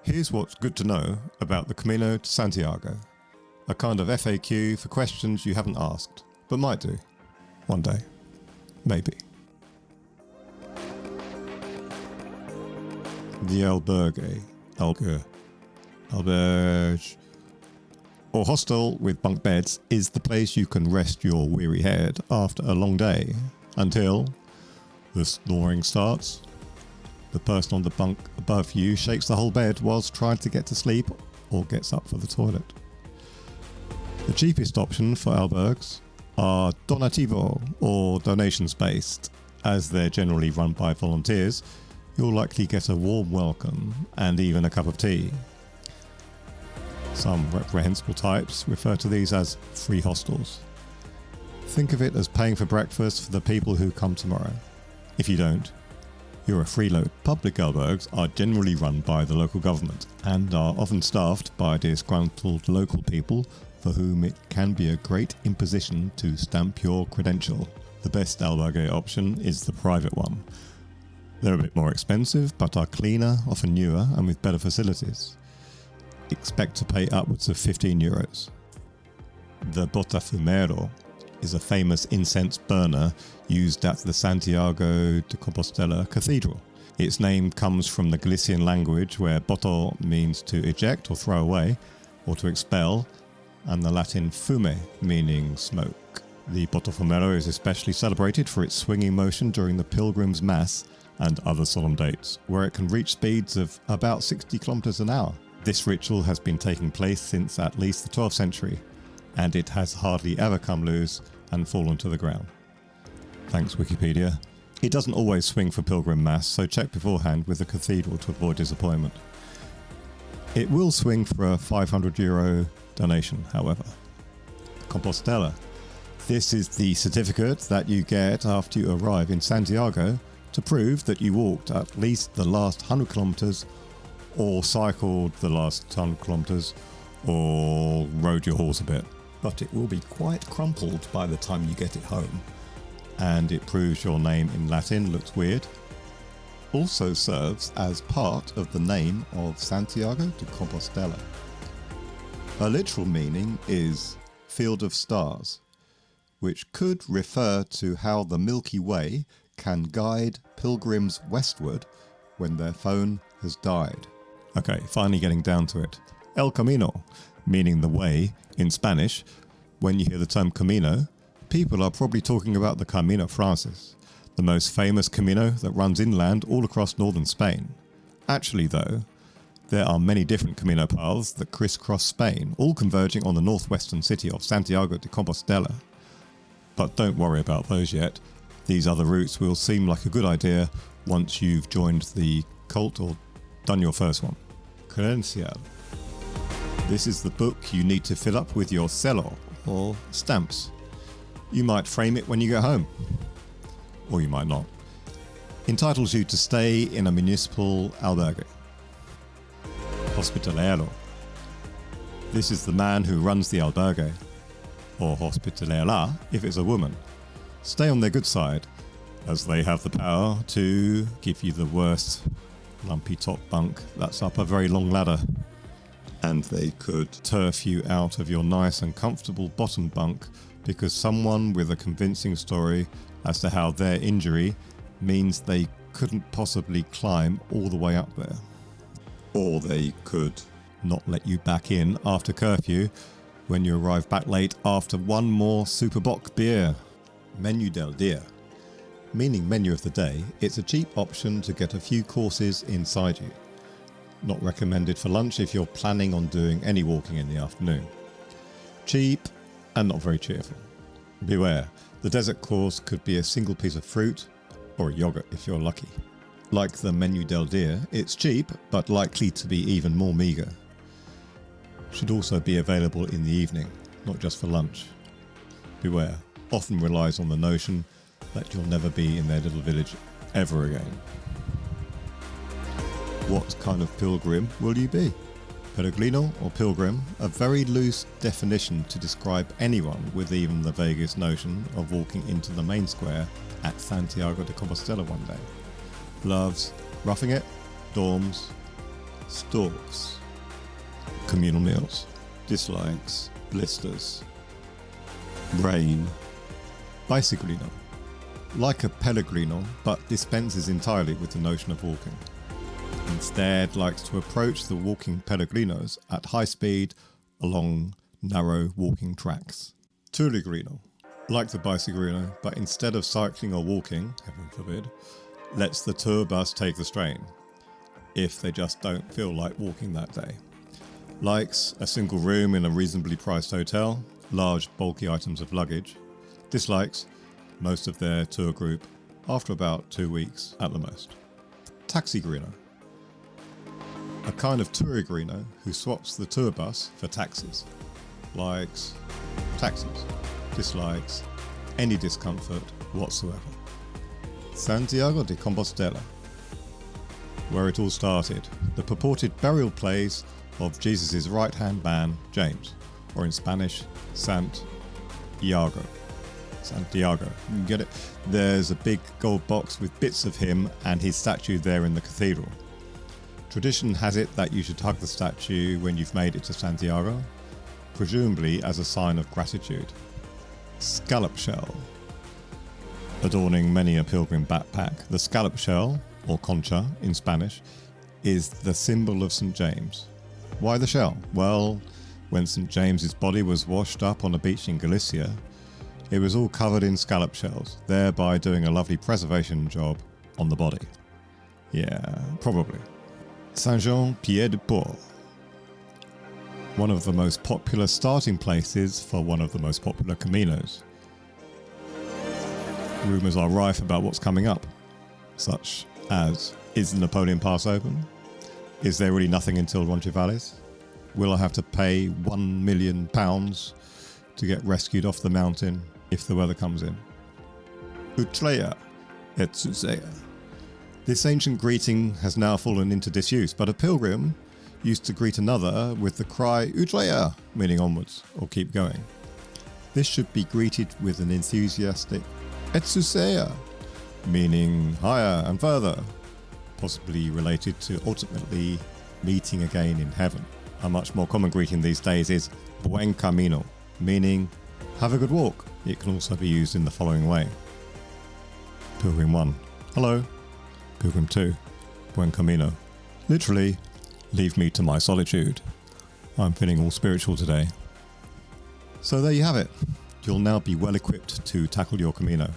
Here's what's good to know about the Camino de Santiago. A kind of FAQ for questions you haven't asked, but might do. One day. Maybe. The albergue, or hostel with bunk beds is the place you can rest your weary head after a long day, until the snoring starts. The person on the bunk above you shakes the whole bed whilst trying to get to sleep or gets up for the toilet. The cheapest option for albergues are donativo or donations based. As they're generally run by volunteers, you'll likely get a warm welcome and even a cup of tea. Some reprehensible types refer to these as free hostels. Think of it as paying for breakfast for the people who come tomorrow. If you don't, you're a freeload. Public albergues are generally run by the local government and are often staffed by disgruntled local people for whom it can be a great imposition to stamp your credential. The best albergue option is the private one. They're a bit more expensive, but are cleaner, often newer, and with better facilities. Expect to pay upwards of €15. The Botafumeiro is a famous incense burner used at the Santiago de Compostela Cathedral. Its name comes from the Galician language where boto means to eject or throw away, or to expel, and the Latin fume meaning smoke. The Botafumeiro is especially celebrated for its swinging motion during the Pilgrim's Mass and other solemn dates, where it can reach speeds of about 60 kilometers an hour. This ritual has been taking place since at least the 12th century, and it has hardly ever come loose and fallen to the ground. Thanks Wikipedia. It doesn't always swing for Pilgrim Mass, so check beforehand with the cathedral to avoid disappointment. It will swing for a €500 donation, however. Compostela. This is the certificate that you get after you arrive in Santiago to prove that you walked at least the last 100 kilometers, or cycled the last 100 kilometers, or rode your horse a bit. But it will be quite crumpled by the time you get it home, and it proves your name in Latin looks weird. Also serves as part of the name of Santiago de Compostela. A literal meaning is field of stars, which could refer to how the Milky Way can guide pilgrims westward when their phone has died. Okay, finally getting down to it. El Camino, meaning the way in Spanish. When you hear the term Camino, people are probably talking about the Camino Frances, the most famous Camino that runs inland all across northern Spain. Actually though, there are many different Camino paths that crisscross Spain, all converging on the northwestern city of Santiago de Compostela. But don't worry about those yet. These other routes will seem like a good idea once you've joined the cult or done your first one. Credencial. This is the book you need to fill up with your celo, or stamps. You might frame it when you get home, or you might not. Entitles you to stay in a municipal albergue. Hospitalero. This is the man who runs the albergue, or hospitalera if it's a woman. Stay on their good side, as they have the power to give you the worst lumpy top bunk that's up a very long ladder. And they could turf you out of your nice and comfortable bottom bunk because someone with a convincing story as to how their injury means they couldn't possibly climb all the way up there. Or they could not let you back in after curfew when you arrive back late after one more Superbock beer. Menu del dia. Meaning menu of the day, it's a cheap option to get a few courses inside you. Not recommended for lunch if you're planning on doing any walking in the afternoon. Cheap and not very cheerful. Beware, the dessert course could be a single piece of fruit or a yogurt if you're lucky. Like the menu del dia, it's cheap but likely to be even more meagre. Should also be available in the evening, not just for lunch. Beware, often relies on the notion that you'll never be in their little village ever again. What kind of pilgrim will you be? Peregrino or pilgrim, a very loose definition to describe anyone with even the vaguest notion of walking into the main square at Santiago de Compostela one day. Loves roughing it, dorms, Stalks. Communal meals. Dislikes. Blisters. Rain. Bicyclino. Like a pellegrino, but dispenses entirely with the notion of walking. Instead likes to approach the walking pellegrinos at high speed along narrow walking tracks. Tuligrino. Like the bicyclino, but instead of cycling or walking, heaven forbid, lets the tour bus take the strain, if they just don't feel like walking that day. Likes a single room in a reasonably priced hotel, large bulky items of luggage. Dislikes most of their tour group after about 2 weeks at the most. Taxigrino. A kind of tourigrino who swaps the tour bus for taxis. Likes taxis. Dislikes any discomfort whatsoever. Santiago de Compostela. Where it all started, the purported burial place of Jesus' right-hand man, James, or in Spanish, Santiago. Santiago, you get it? There's a big gold box with bits of him and his statue there in the cathedral. Tradition has it that you should hug the statue when you've made it to Santiago, presumably as a sign of gratitude. Scallop shell. Adorning many a pilgrim backpack, the scallop shell, or concha in Spanish, is the symbol of St. James. Why the shell? Well, when St. James's body was washed up on a beach in Galicia, it was all covered in scallop shells, thereby doing a lovely preservation job on the body. Yeah, probably. Saint-Jean-Pied-de-Port. One of the most popular starting places for one of the most popular Caminos. Rumours are rife about what's coming up, such as, is the Napoleon Pass open? Is there really nothing until Roncesvalles? Will I have to pay £1 million to get rescued off the mountain if the weather comes in? Utreya et Susea. This ancient greeting has now fallen into disuse, but a pilgrim used to greet another with the cry Utreya, meaning onwards or keep going. This should be greeted with an enthusiastic et Susea, meaning higher and further, possibly related to ultimately meeting again in heaven. A much more common greeting these days is Buen Camino, meaning have a good walk. It can also be used in the following way. Pilgrim 1, hello. Pilgrim 2, Buen Camino. Literally, leave me to my solitude. I'm feeling all spiritual today. So there you have it. You'll now be well equipped to tackle your Camino.